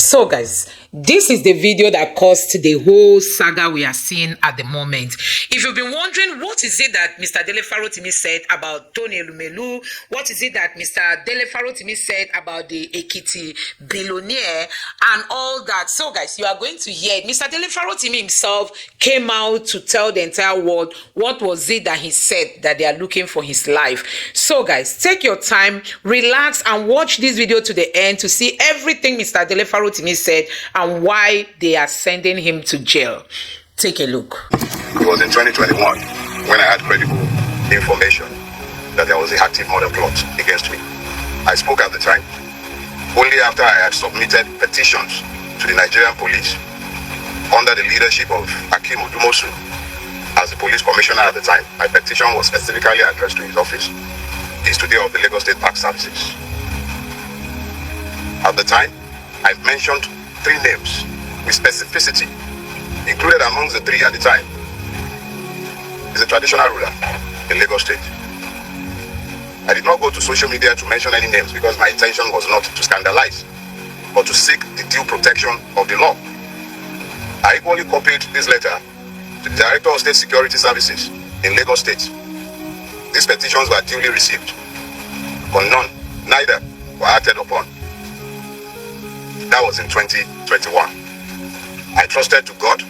So guys, this is the video that caused the whole saga we are seeing at the moment. If you've been wondering what is it that Mr. Dele Farotimi said about Tony Elumelu, what is it that Mr. Dele Farotimi said about the Ekiti billionaire and all that. So guys, you are going to hear it. Mr. Dele Farotimi himself came out to tell the entire world what was it that he said that they are looking for his life. So guys, take your time, relax and watch this video to the end to see everything Mr. Dele Farotimi said and why they are sending him to jail. Take a look. It was in 2021 when I had credible information that there was an active murder plot against me. I spoke at the time only after I had submitted petitions to the Nigerian police under the leadership of Akim Odumosu as the police commissioner at the time. My petition was specifically addressed to his office. He's today of the Lagos State Park Services. At the time, I mentioned 3 names with specificity. Included amongst the 3 at the time is a traditional ruler in Lagos State. I did not go to social media to mention any names because my intention was not to scandalize, but to seek the due protection of the law. I equally copied this letter to the Director of State Security Services in Lagos State. These petitions were duly received, but neither were acted upon. That was in 2021. I trusted to God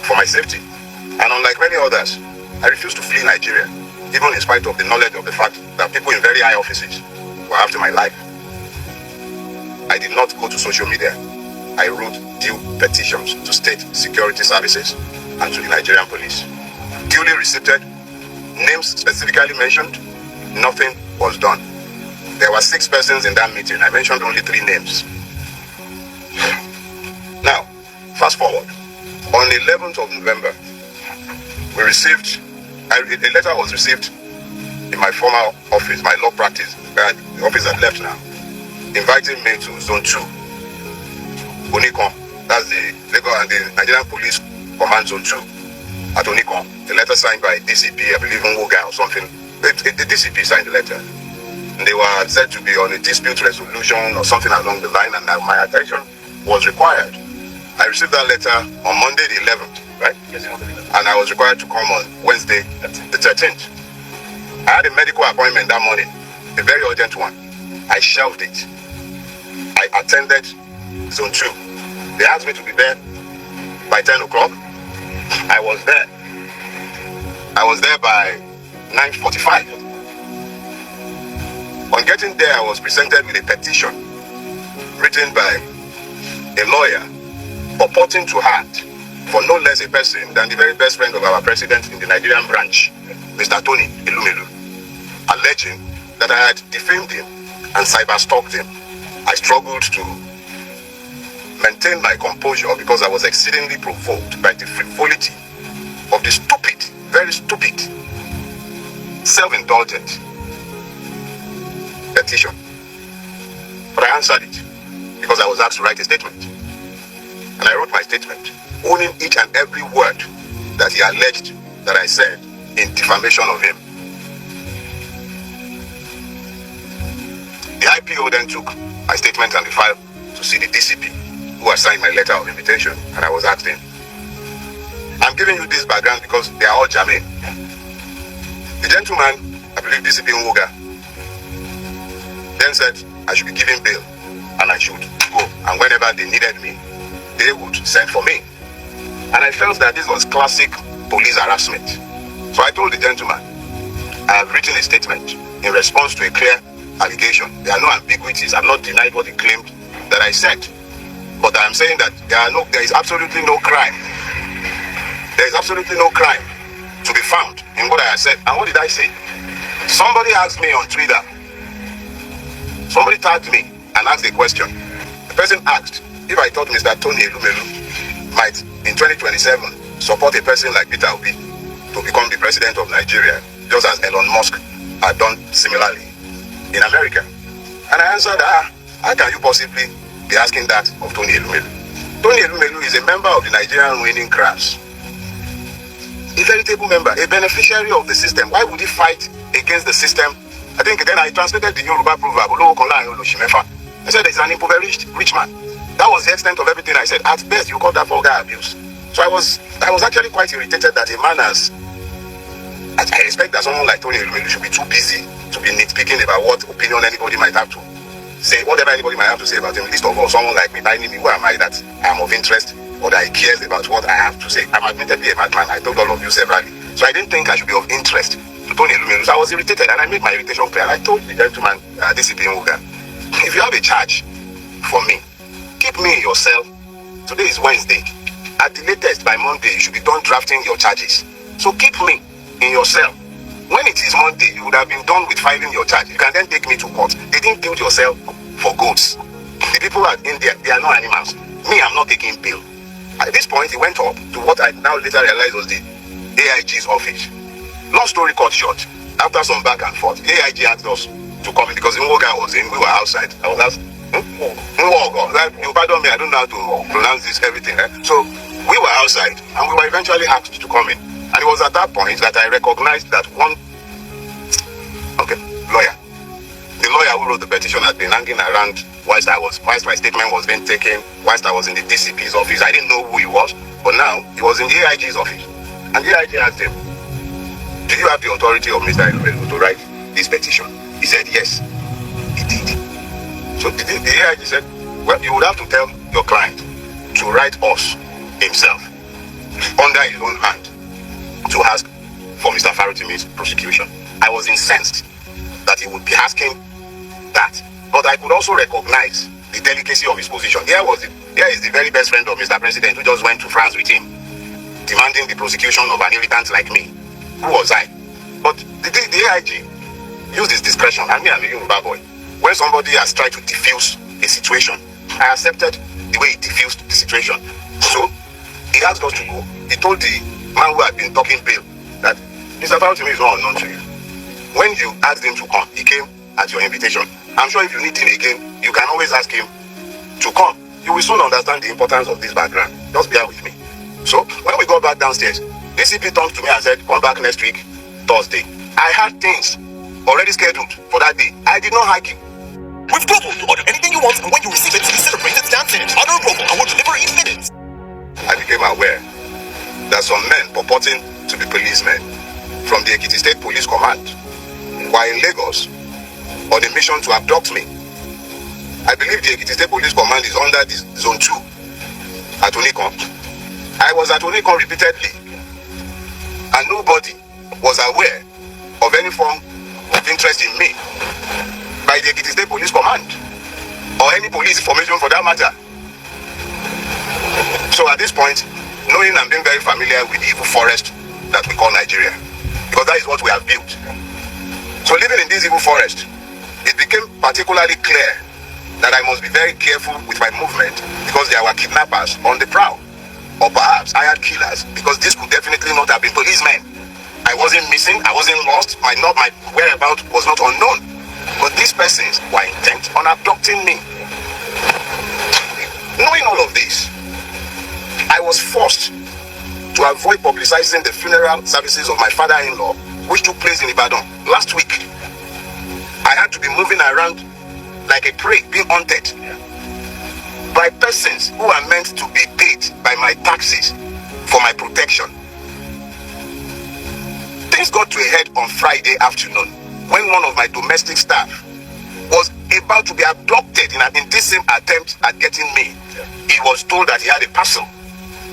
for my safety, and unlike many others, I refused to flee Nigeria, even in spite of the knowledge of the fact that people in very high offices were after my life. I did not go to social media. I wrote due petitions to state security services and to the Nigerian police. Duly received, names specifically mentioned, nothing was done. There were 6 persons in that meeting. I mentioned only 3 names. Now, fast forward. On the 11th of November, we received, a letter was received in my former office, my law practice, where the office had left now, inviting me to Zone 2, Onikon. That's the Lagos and the Nigerian Police Command Zone 2 at Onikon. The letter signed by DCP, I believe Woga or something. The DCP signed the letter. And they were said to be on a dispute resolution or something along the line, and my attention was required. I received that letter on Monday the 11th, right? Yes, and I was required to come on Wednesday the 13th. I had a medical appointment that morning, a very urgent one. I shelved it. I attended Zone 2. They asked me to be there by 10 o'clock. I was there. I was there by 9:45. On getting there, I was presented with a petition written by a lawyer purporting to act for no less a person than the very best friend of our president in the Nigerian branch, Mr. Tony Elumelu, alleging that I had defamed him and cyber-stalked him. I struggled to maintain my composure because I was exceedingly provoked by the frivolity of the stupid, very stupid, self-indulgent petition. But I answered it because I was asked to write a statement. And I wrote my statement, owning each and every word that he alleged that I said in defamation of him. The IPO then took my statement and the file to see the DCP, who assigned my letter of invitation, and I was asked in. I'm giving you this background because they are all germane. The gentleman, I believe DCP Woga, then said I should be given bail and I should go, and whenever they needed me, they would send for me. And I felt that this was classic police harassment. So I told the gentleman, I have written a statement in response to a clear allegation. There are no ambiguities. I have not denied what he claimed that I said. But I am saying that there is absolutely no crime. There is absolutely no crime to be found in what I have said. And what did I say? Somebody asked me on Twitter, somebody tagged me and asked a question. The person asked if I thought Mr. Tony Elumelu might, in 2027, support a person like Peter Obi to become the president of Nigeria, just as Elon Musk had done similarly in America. And I answered, how can you possibly be asking that of Tony Elumelu? Tony Elumelu is a member of the Nigerian winning class. A veritable member, a beneficiary of the system. Why would he fight against the system? I think then I translated the Yoruba proverb, I said he's an impoverished rich man. That was the extent of everything I said. At best, you call that vulgar abuse. So I was actually quite irritated that a man as I expect that someone like Tony Elumelu should be too busy to be nitpicking about what opinion anybody might have to say, whatever anybody might have to say about him. Least of all, someone like me, tiny me, who am I that I am of interest or that he cares about what I have to say? I'm admittedly a madman. I told all of you severally. So I didn't think I should be of interest to Tony Elumelu. So I was irritated and I made my irritation clear. I told the gentleman, DCP Nguga, if you have a charge for me, keep me in your cell. Today is Wednesday. At the latest, by Monday, you should be done drafting your charges. So keep me in your cell. When it is Monday, you would have been done with filing your charge. You can then take me to court. They didn't build your cell for goats. The people at India, they are not animals. Me, I'm not taking bail. At this point, he went up to what I now later realized was the AIG's office. Long story cut short, after some back and forth, AIG asked us to come in because Nwoga was in, we were outside. I was asked, Nwoga, you pardon me, I don't know how to pronounce this, everything. So we were outside and we were eventually asked to come in. And it was at that point that I recognized that lawyer. The lawyer who wrote the petition had been hanging around whilst my statement was being taken, whilst I was in the DCP's office. I didn't know who he was, but now he was in the AIG's office. And the AIG asked him, do you have the authority of Mr. Elumelu to write this petition? He said, yes, he did. So the AIG said, well, you would have to tell your client to write us himself under his own hand to ask for Mr. Farotimi's prosecution. I was incensed that he would be asking that, but I could also recognize the delicacy of his position. Here is the very best friend of Mr. President who just went to France with him, demanding the prosecution of an irritant like me. Who was I? But the AIG used his discretion, and me, I'm a Yoruba boy. When somebody has tried to diffuse a situation, I accepted the way he diffused the situation. So he asked us to go. He told the man who had been talking bail that Mr. Farotimi is not unknown to you. When you asked him to come, he came at your invitation. I'm sure if you need him again, you can always ask him to come. You will soon understand the importance of this background. Just bear with me. So when we got back downstairs, DCP turned to me and said, come back next week, Thursday. I had things already scheduled for that day. I did not hike you. With Global, you order anything you want, and when you receive it, you celebrate it downstairs. Order Global and we'll deliver in minutes. I became aware that some men purporting to be policemen from the Ekiti State Police Command were in Lagos on a mission to abduct me. I believe the Ekiti State Police Command is under the Zone 2 at Onikon. I was at Onikon repeatedly, and nobody was aware of any form of interest in me by the Ekiti State Police Command or any police information for that matter. So at this point, knowing I'm being very familiar with the evil forest that we call Nigeria, because that is what we have built. So living in this evil forest, it became particularly clear that I must be very careful with my movement because there were kidnappers on the prowl, or perhaps hired killers, because this could definitely not have been policemen. I wasn't missing, I wasn't lost, my whereabouts was not unknown, but these persons were intent on abducting me. Knowing all of this, I was forced to avoid publicizing the funeral services of my father-in-law, which took place in Ibadan last week. I had to be moving around like a prey, being hunted by persons who are meant to be paid by my taxes for my protection. Things got to a head on Friday afternoon when one of my domestic staff was about to be abducted in this same attempt at getting me. He was told that he had a parcel,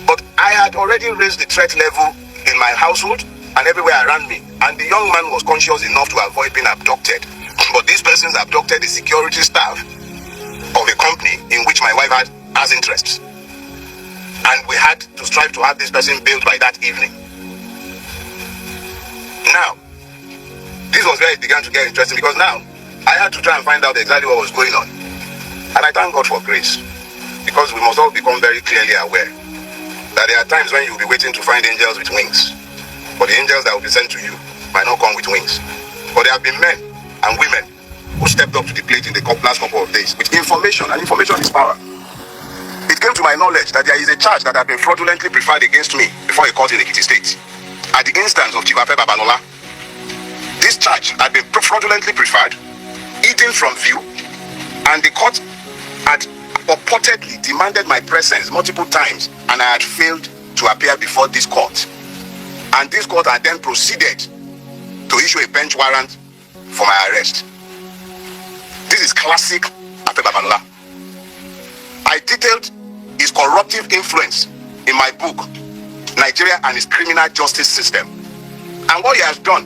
but I had already raised the threat level in my household and everywhere around me, and the young man was conscious enough to avoid being abducted. But these persons abducted the security staff of a company in which my wife has interests, and we had to strive to have this person bailed by that evening. Now, this was where it began to get interesting, because now I had to try and find out exactly what was going on. And I thank God for grace, because we must all become very clearly aware that there are times when you'll be waiting to find angels with wings, but the angels that will be sent to you might not come with wings. But there have been men and women who stepped up to the plate in the last couple of days with information, and information is power. It came to my knowledge that there is a charge that had been fraudulently preferred against me before a court in Ekiti State at the instance of Chief Afe Babalola. This charge had been fraudulently preferred, hidden from view, and the court had purportedly demanded my presence multiple times, and I had failed to appear before this court. And this court had then proceeded to issue a bench warrant for my arrest. This is classic Afe Babalola. I detailed his corruptive influence in my book, Nigeria and its Criminal Justice System. And what he has done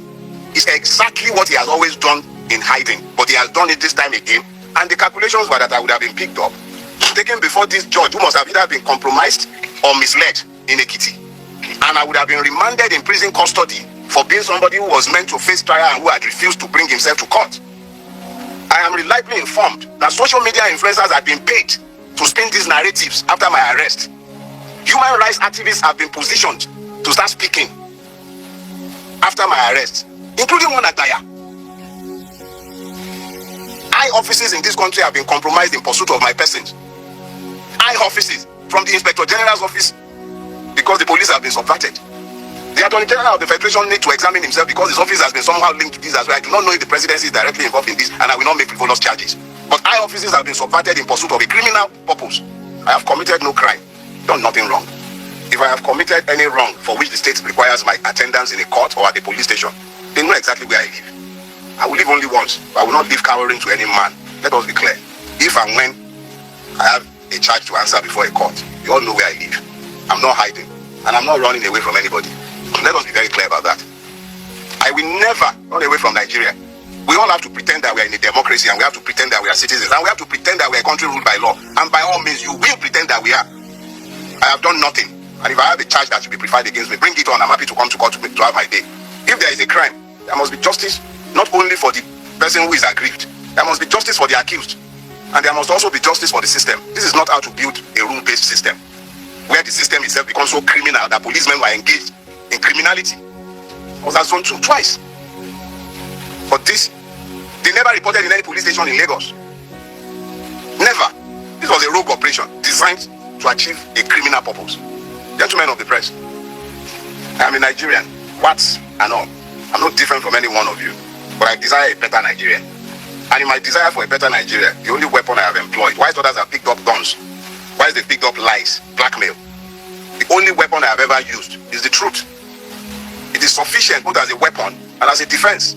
is exactly what he has always done in hiding, but he has done it this time again. And the calculations were that I would have been picked up, taken before this judge who must have either been compromised or misled in Ekiti. And I would have been remanded in prison custody for being somebody who was meant to face trial and who had refused to bring himself to court. I am reliably informed that social media influencers have been paid to spin these narratives after my arrest. Human rights activists have been positioned to start speaking after my arrest, including one attire. High offices in this country have been compromised in pursuit of my person. High offices, from the Inspector General's office, because the police have been subverted. The Attorney General of the Federation needs to examine himself because his office has been somehow linked to this as well. I do not know if the presidency is directly involved in this, and I will not make frivolous charges. But high offices have been subverted in pursuit of a criminal purpose. I have committed no crime, done nothing wrong. If I have committed any wrong for which the state requires my attendance in a court or at a police station, they know exactly where I live. I will live only once, but I will not live cowering to any man. Let us be clear. If and when I have a charge to answer before a court, you all know where I live. I'm not hiding, and I'm not running away from anybody. Let us be very clear about that. I will never run away from Nigeria. We all have to pretend that we are in a democracy, and we have to pretend that we are citizens, and we have to pretend that we are a country ruled by law. And by all means, you will pretend that we are. I have done nothing. And if I have a charge that should be preferred against me, bring it on. I'm happy to come to court to have my day. If there is a crime, there must be justice, not only for the person who is aggrieved. There must be justice for the accused. And there must also be justice for the system. This is not how to build a rule-based system, where the system itself becomes so criminal that policemen were engaged in criminality. I was at zone 2 twice. But this, they never reported in any police station in Lagos. Never. This was a rogue operation designed to achieve a criminal purpose. Gentlemen of the press, I am a Nigerian, what's and all. I'm not different from any one of you, but I desire a better Nigeria. And in my desire for a better Nigeria, the only weapon I have employed, whilst others have picked up guns, whilst they picked up lies, blackmail, the only weapon I have ever used is the truth. It is sufficient both as a weapon and as a defense.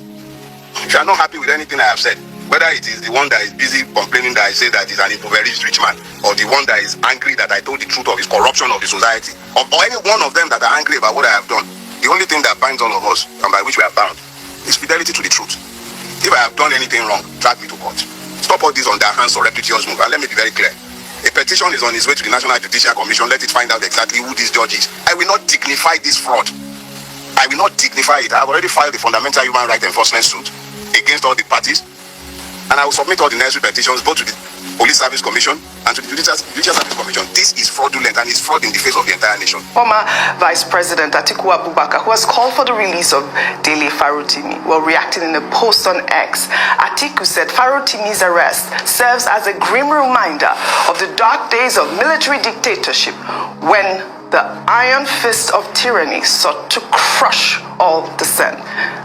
If you are not happy with anything I have said, whether it is the one that is busy complaining that I say that he's an impoverished rich man, or the one that is angry that I told the truth of his corruption of the society, or any one of them that are angry about what I have done, the only thing that binds all of us, and by which we are bound, is fidelity to the truth. If I have done anything wrong, drag me to court. Stop all this on their hands or repetitious move, and let me be very clear. A petition is on its way to the National Judicial Commission. Let it find out exactly who this judge is. I will not dignify this fraud. I will not dignify it. I have already filed a fundamental human rights enforcement suit against all the parties, and I will submit all the necessary petitions both to the Police Service Commission and to the Judicial Service Commission. This is fraudulent, and it's fraud in the face of the entire nation. Former Vice President Atiku Abubakar, who has called for the release of Dele Farotimi, while reacting in a post on X, Atiku said Farotimi's arrest serves as a grim reminder of the dark days of military dictatorship, when the iron fist of tyranny sought to crush all dissent.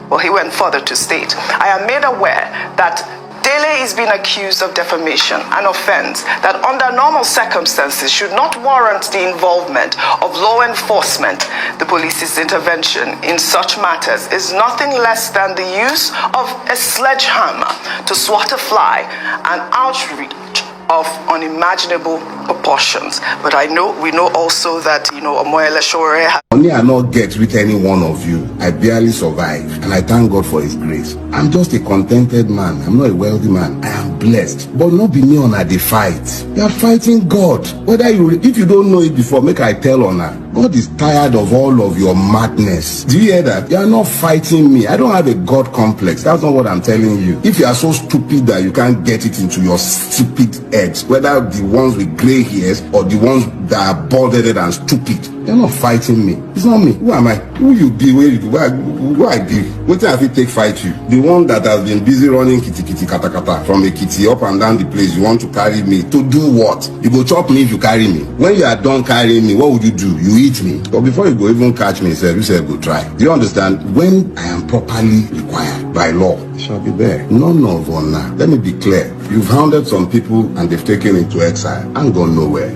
Well, he went further to state, I am made aware that Dele is being accused of defamation, an offense that under normal circumstances should not warrant the involvement of law enforcement. The police's intervention in such matters is nothing less than the use of a sledgehammer to swat a fly, an outreach of unimaginable proportions. But we know also that, Omoyele Sowore Money I not get with any one of you. I barely survive, and I thank God for His grace. I'm just a contented man. I'm not a wealthy man. I am blessed, but not be me on a the fight. You are fighting God. If you don't know it before, make I tell on her. God is tired of all of your madness. Do you hear that? You are not fighting me. I don't have a God complex. That's not what I'm telling you. If you are so stupid that you can't get it into your stupid heads, whether the ones with gray hairs or the ones that are bald-headed and stupid, you're not fighting me. It's not me. Who am I? Who you be? Where you do? Who I be? What if I take fight you? The one that has been busy running kitty kata kata from a kitty up and down the place. You want to carry me to do what? You go chop me if you carry me. When you are done carrying me, what would you do? You eat me. But before you go even catch me, you say go try. Do you understand? When I am properly required, by law, it shall be there. None of honor. Let me be clear. You've hounded some people and they've taken into exile and gone nowhere.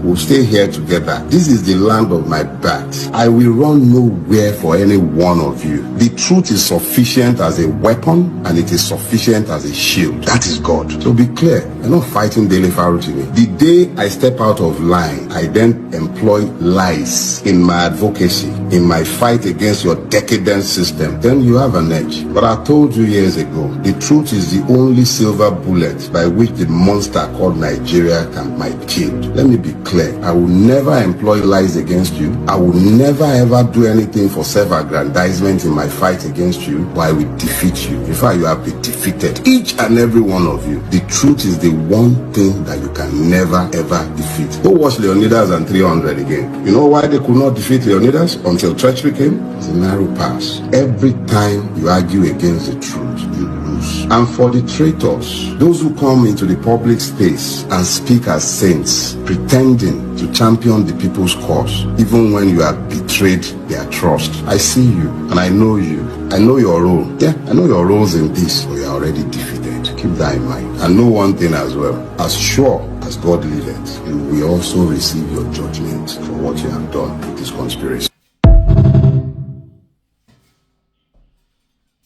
We'll stay here together. This is the land of my birth. I will run nowhere for any one of you. The truth is sufficient as a weapon and it is sufficient as a shield. That is God. So be clear. I'm not fighting Dele Farotimi. The day I step out of line, I then employ lies in my advocacy, in my fight against your decadent system. Then you have an edge. But I told you years ago, the truth is the only silver bullet by which the monster called Nigeria might be killed. Let me be clear. I will never employ lies against you. I will never ever do anything for self-aggrandizement in my fight against you, or I will defeat you. In fact, you have been defeated. Each and every one of you. The truth is the one thing that you can never ever defeat. Go watch Leonidas and 300 again. You know why they could not defeat Leonidas until treachery came? It's a narrow pass. Every time you argue against the truth, you lose. And for the traitors, those who come into the public space and speak as saints, pretending to champion the people's cause, even when you have betrayed their trust. I see you and I know you. I know your role. Yeah, I know your roles in this, but you're already defeated. Keep that in mind. And know one thing as well. As sure as God liveth, you will also receive your judgment for what you have done with this conspiracy.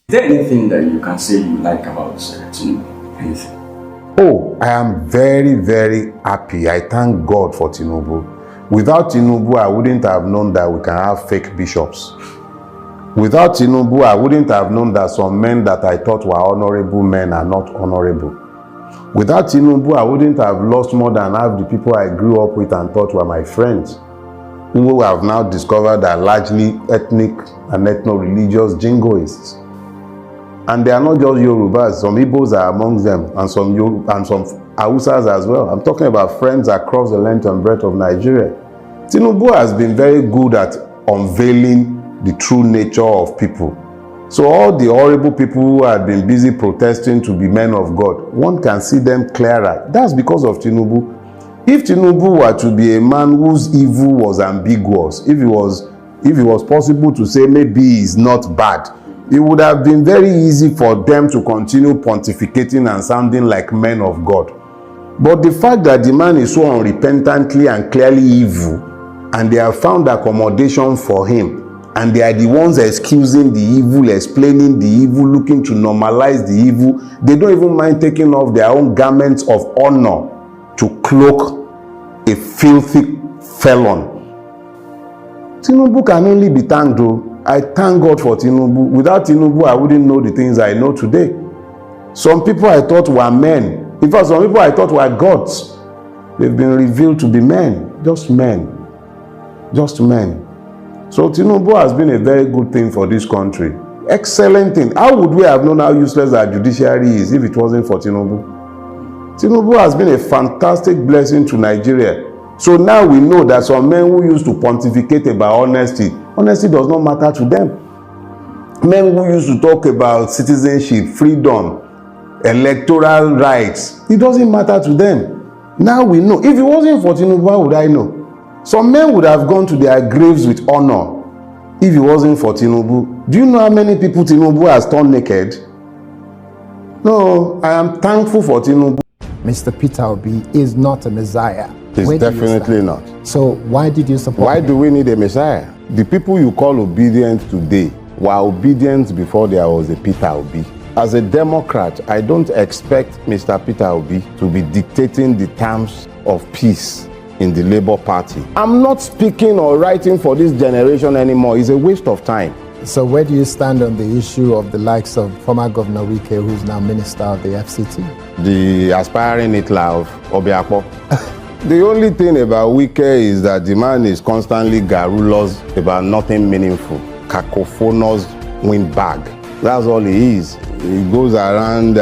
Is there anything that you can say you like about Tinubu? Anything? Oh, I am very, very happy. I thank God for Tinubu. Without Tinubu, I wouldn't have known that we can have fake bishops. Without Tinubu, I wouldn't have known that some men that I thought were honorable men are not honorable. Without Tinubu, I wouldn't have lost more than half the people I grew up with and thought were my friends, who have now discovered are largely ethnic and ethno-religious jingoists. And they are not just Yorubas, some Igbos are amongst them, and some Hausas as well. I'm talking about friends across the length and breadth of Nigeria. Tinubu has been very good at unveiling the true nature of people. So all the horrible people who had been busy protesting to be men of God, one can see them clearer. That's because of Tinubu. If Tinubu were to be a man whose evil was ambiguous, if it was possible to say maybe he's not bad, it would have been very easy for them to continue pontificating and sounding like men of God. But the fact that the man is so unrepentantly and clearly evil, and they have found accommodation for him, and they are the ones excusing the evil, explaining the evil, looking to normalize the evil, they don't even mind taking off their own garments of honor to cloak a filthy felon. Tinubu can only be thanked though. I thank God for Tinubu. Without Tinubu, I wouldn't know the things I know today. Some people I thought were men. In fact, some people I thought were gods. They've been revealed to be men. Just men. Just men. So Tinubu has been a very good thing for this country. Excellent thing. How would we have known how useless our judiciary is if it wasn't for Tinubu? Tinubu has been a fantastic blessing to Nigeria. So now we know that some men who used to pontificate about honesty does not matter to them. Men who used to talk about citizenship, freedom, electoral rights, it doesn't matter to them. Now we know. If it wasn't for Tinubu, how would I know? Some men would have gone to their graves with honor if it wasn't for Tinubu. Do you know how many people Tinubu has turned naked? No, I am thankful for Tinubu. Mr. Peter Obi is not a messiah. He's definitely not. So why did you support Why him? do we need a messiah? The people you call obedient today were obedient before there was a Peter Obi. As a Democrat, I don't expect Mr. Peter Obi to be dictating the terms of peace in the Labour Party. I'm not speaking or writing for this generation anymore. It's a waste of time. So where do you stand on the issue of the likes of former Governor Wike, who's now Minister of the FCT? The aspiring Hitler of Obiakpo. The only thing about Wike is that the man is constantly garrulous about nothing meaningful, cacophonous windbag. That's all he is. He goes around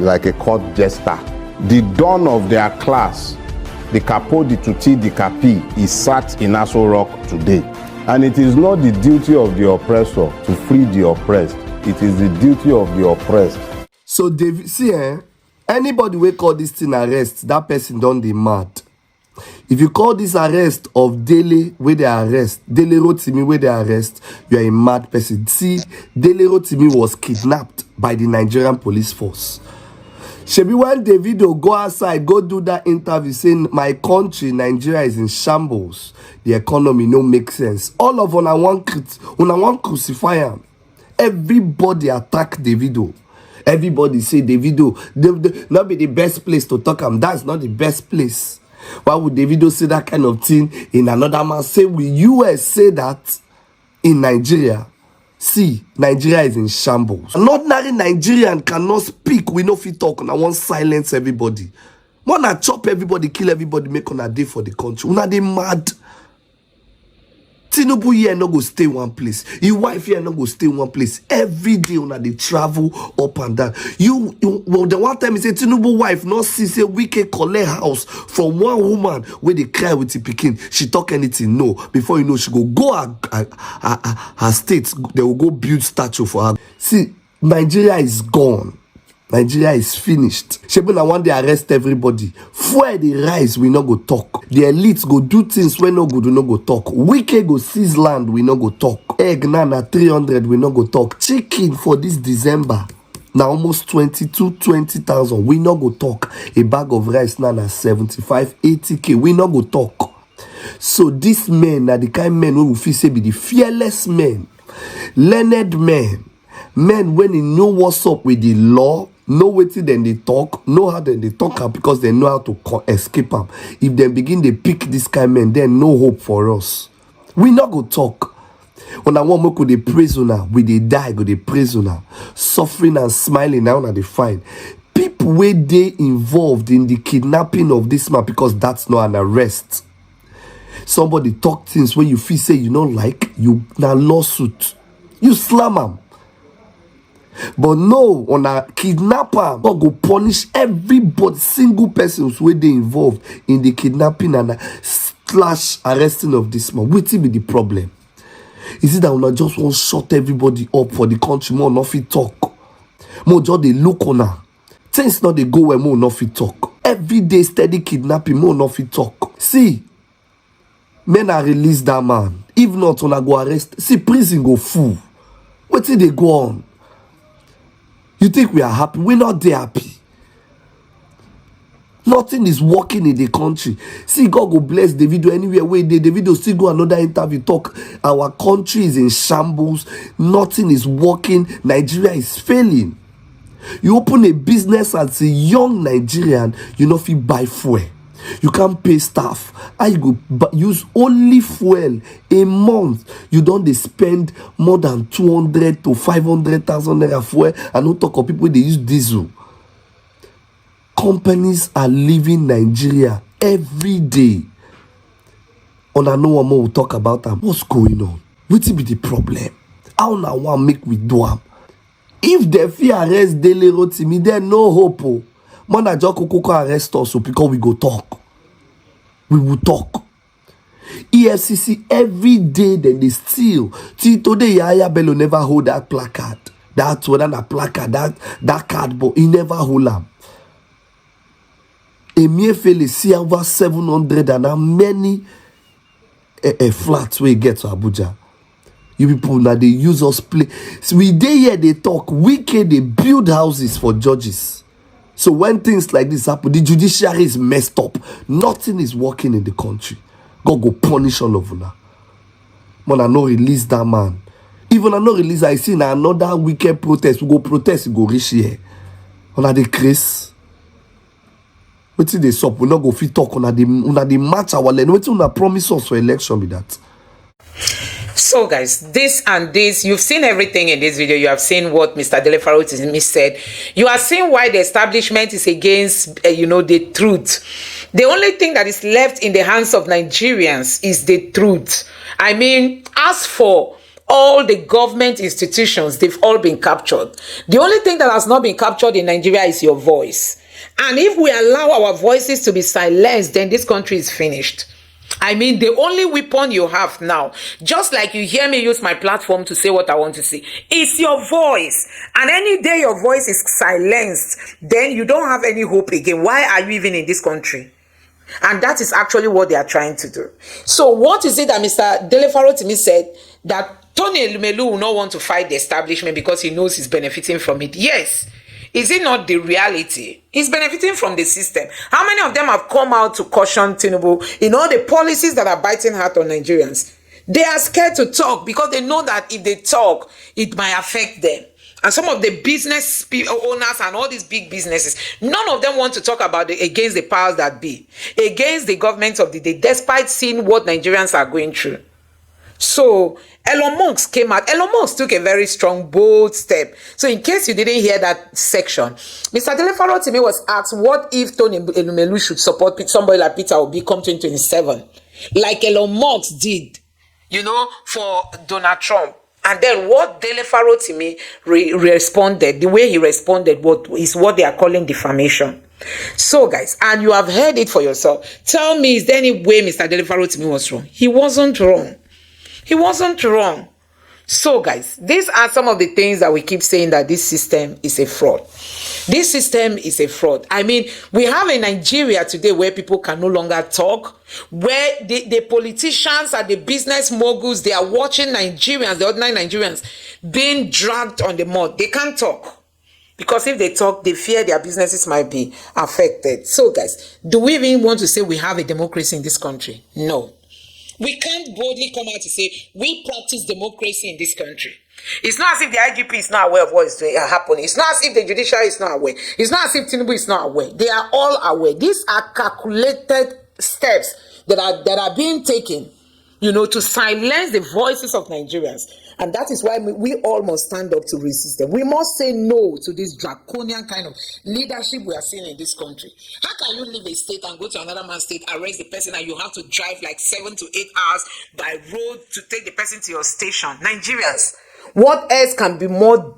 like a court jester. The dawn of their class, the capo di tutti di capi, is sat in Aso Rock today. And it is not the duty of the oppressor to free the oppressed. It is the duty of the oppressed. So, David, see, anybody wey call this thing arrest, that person don dey mad. If you call this arrest of Dele where they arrest, Dele Farotimi where they arrest, you are a mad person. See, Dele Farotimi was kidnapped by the Nigerian police force. Shebi when Davido go outside, go do that interview saying my country, Nigeria, is in shambles. The economy no make sense. All of una want crucify him. Everybody attack Davido. Everybody say Davido, not be the best place to talk him. That's not the best place. Why would Davido say that kind of thing in another man? Say, will US say that in Nigeria? See, Nigeria is in shambles. An ordinary Nigerian cannot speak. We know if he talk, and I want silence everybody. Wanna chop everybody, kill everybody, make on a day for the country. Una they mad. Tinubu here no go stay one place. Your wife here no go stay one place. Every day una they travel up and down. Well, the one time he say Tinubu wife not see say Wike collect house from one woman where they cry with the pikin. She talk anything no. Before you know she go her state. They will go build statue for her. See, Nigeria is gone. Nigeria is finished. Shebuna one day arrest everybody. Fuel the rise, we no go talk. The elites go do things we no good, we no go talk. Wike go seize land, we no go talk. Egg na 300, we no go talk. Chicken for this December, now almost 20,000. We no go talk. A bag of rice na 75, 80k. We no go talk. So these men are the kind of men who will feel say be the fearless men, learned men, men when they know what's up with the law. Know wetin then they talk, know how then they talk because they know how to escape them. If they begin they pick this kind of men, then no hope for us. We not go talk. When I want more could they prisoner, we they die, go they prisoner, suffering and smiling now na they fine. People where they involved in the kidnapping of this man because that's not an arrest. Somebody talk things where you feel say you don't like, you na lawsuit, you slam them. But no, on a kidnapper, God go punish everybody, single persons where they involved in the kidnapping and slash arresting of this man. What will be the problem? Is it that we just want to shut everybody up for the country, more not fit talk? More just they look on her. Things not they go where more not fit talk. Every day steady kidnapping, more not fit talk. See, men are release that man. If not, on a go arrest. See, prison go full. What did they go on? You think we are happy? We're not there happy. Nothing is working in the country. See, God go bless Davido anywhere where Davido still go another interview talk. Our country is in shambles. Nothing is working. Nigeria is failing. You open a business as a young Nigerian, you know if you buy fuel. You can't pay staff. I go use only fuel a month. You don't they spend more than 200 to 500,000 naira fuel. And don't talk of people they use diesel. Companies are leaving Nigeria every day. On a no one more will talk about them. What's going on? What will be the problem? How now one make we do them? If they fear arrest Dele Farotimi, there no hope. Manager Kokoko arrest us because we go talk. We will talk. EFCC every day then they steal. Till today Yaya Bello never hold that placard. That's whether that placard, that cardboard, he never hold them. Emefiele see over 700 and how many flats we get to Abuja. You people now they use us play. So we day here they talk. Wicked they build houses for judges. So when things like this happen, the judiciary is messed up. Nothing is working in the country. God go punish all of you. Man, I no release that man. Even I no release, I see now another wicked protest. We go protest, we go reach here. On the craze. Wetin dey sup? We not go fit talk. Una dey match our line. Wetin una promise us for election be that? So guys, this and this, you've seen everything in this video. You have seen what Mr. Dele Farotimi said. You are seeing why the establishment is against, the truth. The only thing that is left in the hands of Nigerians is the truth. I mean, as for all the government institutions, they've all been captured. The only thing that has not been captured in Nigeria is your voice. And if we allow our voices to be silenced, then this country is finished. I mean, the only weapon you have now, just like you hear me use my platform to say what I want to say, is your voice. And any day your voice is silenced, then you don't have any hope again. Why are you even in this country? And that is actually what they are trying to do. So what is it that Mr. Dele Farotimi said, that Tony Elumelu will not want to fight the establishment because he knows he's benefiting from it? Yes. Is it not the reality? He's benefiting from the system. How many of them have come out to caution Tinubu in all the policies that are biting hard on Nigerians? They are scared to talk because they know that if they talk, it might affect them. And some of the business owners and all these big businesses, none of them want to talk about against the powers that be, against the government of the day, despite seeing what Nigerians are going through. So Elon Musk came out. Elon Musk took a very strong, bold step. So in case you didn't hear that section, Mr. Dele Farotimi was asked, what if Tony Elumelu should support somebody like Peter Obi come 2027? Like Elon Musk did, for Donald Trump. And then what Dele Farotimi responded, the way he responded, is what they are calling defamation. So guys, and you have heard it for yourself. Tell me, is there any way Mr. Dele Farotimi was wrong? He wasn't wrong. He wasn't wrong. So guys, these are some of the things that we keep saying, that this system is a fraud. This system is a fraud. I mean, we have a Nigeria today where people can no longer talk, where the politicians and the business moguls, they are watching Nigerians, the ordinary Nigerians, being dragged on the mud. They can't talk. Because if they talk, they fear their businesses might be affected. So guys, do we even want to say we have a democracy in this country? No. We can't boldly come out to say we practice democracy in this country. It's not as if the IGP is not aware of what is happening. It's not as if the judiciary is not aware. It's not as if Tinubu is not aware. They are all aware. These are calculated steps that are being taken, to silence the voices of Nigerians. And that is why we all must stand up to resist them. We must say no to this draconian kind of leadership we are seeing in this country. How can you leave a state and go to another man's state, arrest the person, and you have to drive like 7 to 8 hours by road to take the person to your station? Nigerians, what else can be more,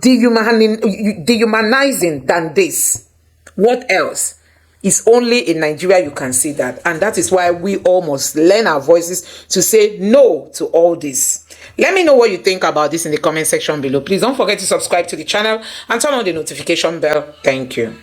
dehumanizing than this? What else? It's only in Nigeria you can see that. And that is why we all must lend our voices to say no to all this. Let me know what you think about this in the comment section below. Please don't forget to subscribe to the channel and turn on the notification bell. Thank you.